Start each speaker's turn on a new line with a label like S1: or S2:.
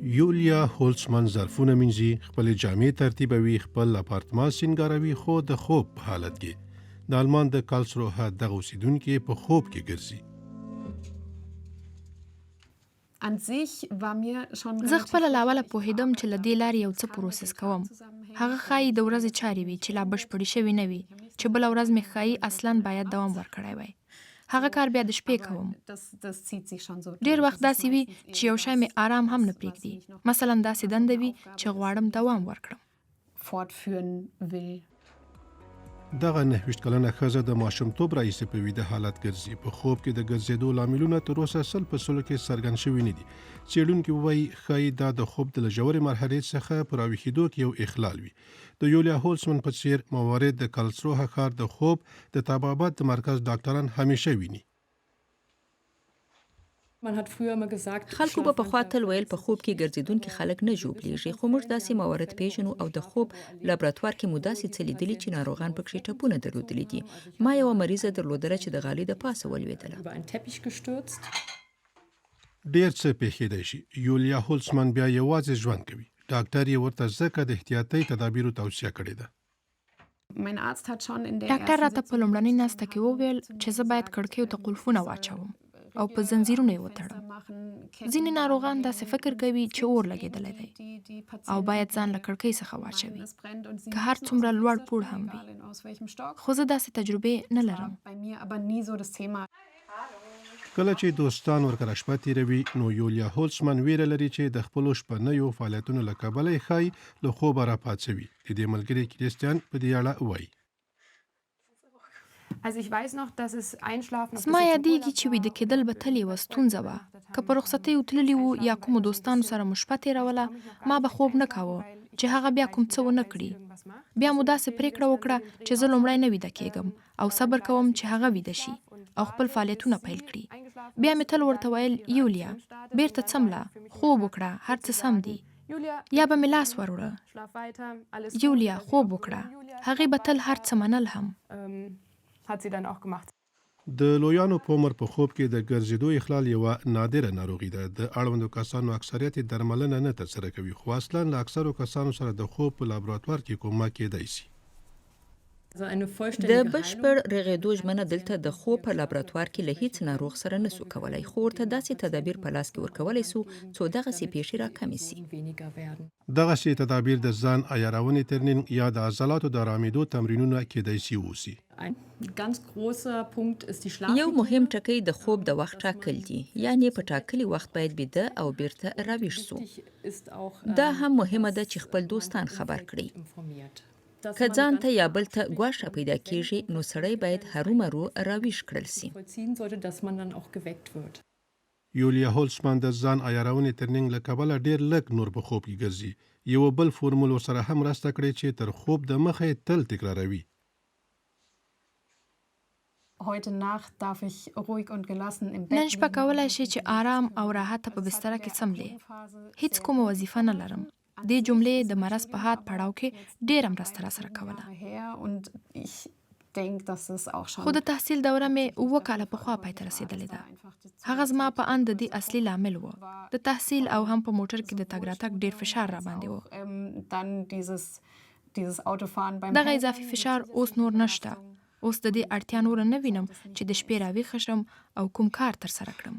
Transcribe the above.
S1: یولیا هولسمن ظرفونه مینځي، خپل جامې ترتیبوي، خپل اپارتمان سینګاروي، خو د خوب په حالت کې د آلمان د کالسروه دغه اوسیدونکي په خوب کې ګرځي.
S2: زه خپله له اوله پوهېدم چې له دې لارې یو څه پروسس کوم. هغه ښایي د ورځې چارې وي چې لا بشپړې شوې نه وي، چې بله ورځ مې ښایي اصلاً باید دوام ورکړی وای. هغه کار بیا د شپې کوم. ډېر وخت داسې وي چې یو شی مې آرام هم نه پرېږدي. مثلا داسې دنده وي چې غواړم دوام ورکړم.
S1: دغه 29 کلنه ښځه د ماشومتوب راهیسې په ویده حالت ګرځي. په خوب کې د ګرځېدو لاملونه تر اوسه 100% کې څرګند شوي نه دي. څېړونکي وایي ښایي دا د خوب د ژورې مرحلې څخه په راویښېدو کې یو اخلال وي. د یولیا هولسمن په څېر موارد د کالسروه ښار د خوب د طبابت د مرکز ډاکټران همیشه ویني.
S3: خلکو به پخوا تل ویل په خوب کې ګرځېدونکي خلک نه ژوبلیږي، خو موږ داسې موارد پیژنو او د خوب لابراتوار کې مو داسې څه لیدلي چې ناروغان پکې ټپونه درلودلي دي. ما یوه مریضه درلودله چې د غالۍ د پاسه ولوېدله.
S1: ډېر څه پیښېدای شي. یولیا هولسمن بیا یوازې ژوند کوي. ډاکټر یې ورته ځکه د احتیاطي تدابیرو توصیه کړې ده.
S2: ډاکټر راته په لومړنۍ ناسته کې وویل چې زه باید کړکیو ته قلفونه واچوم او په زنځیرونو یې وتړم. ځینې ناروغان داسې فکر کوي چې اور لګېدلی دی او باید ځان له کړکۍ څخه واچوي، که هر څومره لوړ پوړ هم وي. خو زه داسې تجربې نه لرم.
S1: کله چې دوستان ورکره شپه تیروي، نو یولیا هولسمن ویره لري چې د خپلو شپنیو فعالیتونو له کبله یې ښایي له خوبه راپاڅوي. د دې ملګري کریستیان په دې اړه وایي.
S2: زما یادېږي چې ویده کېدل به تل یوه ستونزه وه. که په رخصتیو تللي وو یا کومو دوستانو سره مو شپه تېروله، ما به خوب نه کاوه چې هغه بیا کوم څه ونه کړي. بیا مو داسې پرېکړه وکړه چې زه لومړی نه ویده کېږم او صبر کوم چې هغه ویده شي او خپل فعالیتونه پیل کړي. بیا مې تل ورته ویل یولیا بیرته څمله، خوب وکړه، هر څه سم دي. یا به مې لاس وروړه، یولیا خوب وکړه. هغې به تل هر څه منل هم.
S1: د لویانو په عمر په خوب کې د ګرځېدو اخلال یوه نادره ناروغي ده. د اړوندو کسانو اکثریت درملنه نه ترسره کوي، خو اصلا له اکثرو کسانو سره د خوب په لابراتوار کې کومک کېدای شي.
S3: د بشپړ رغېدو ژمنه دلته د خوب په لابراتوار کې له هیڅ ناروغ سره نسو کولای، خو ورته داسې تدابیر په لاس کې ورکولی سو څو دغسې پیښې راکمې سي.
S1: دغسې تدابیر د ځان عیارونې ترنینګ یا د عضلاتو د آرامېدو تمرینونه کېدای شي ووسي.
S3: یو مهم ټکی د خوب د وخت ټاکل دي، یعنی په ټاکلي وخت باید بیده او بیرته راویښ سو. دا هم مهمه ده چې خپل دوستان خبر کړي. که ځان ته یا بل ته ګواښه پیدا کیږي، نو سړی باید هرومرو راویښ کړل سي.
S1: یولیا هولسمن د ځان عیارونې ترنینګ له کبله ډېر لږ نور په خوب کې ګرځي. یو بل فورمول ورسره هم مرسته کړې چې تر خوب د مخه تل تکراروي.
S2: نن شپه کولی شي چې آرام او راحته په بستره کې څملې. هیڅ کومه وظیفه نه لرم. دې جملې د مرض په حاد پړاو کې ډېره مرسته راسره کوله. خو د تحصیل دوره مې 7 کاله پخوا پای ته رسېدلې ده. هغه زما په اند د دې اصلي لامل و. د تحصیل او هم په موټر کې د تګ راتګ ډېر فشار را باندې و. دغه اضافي فشار اوس نور نشته. اوس د دې اړتیا نور نه وینم چې د شپې راویښه شم او کوم کار ترسره کړم.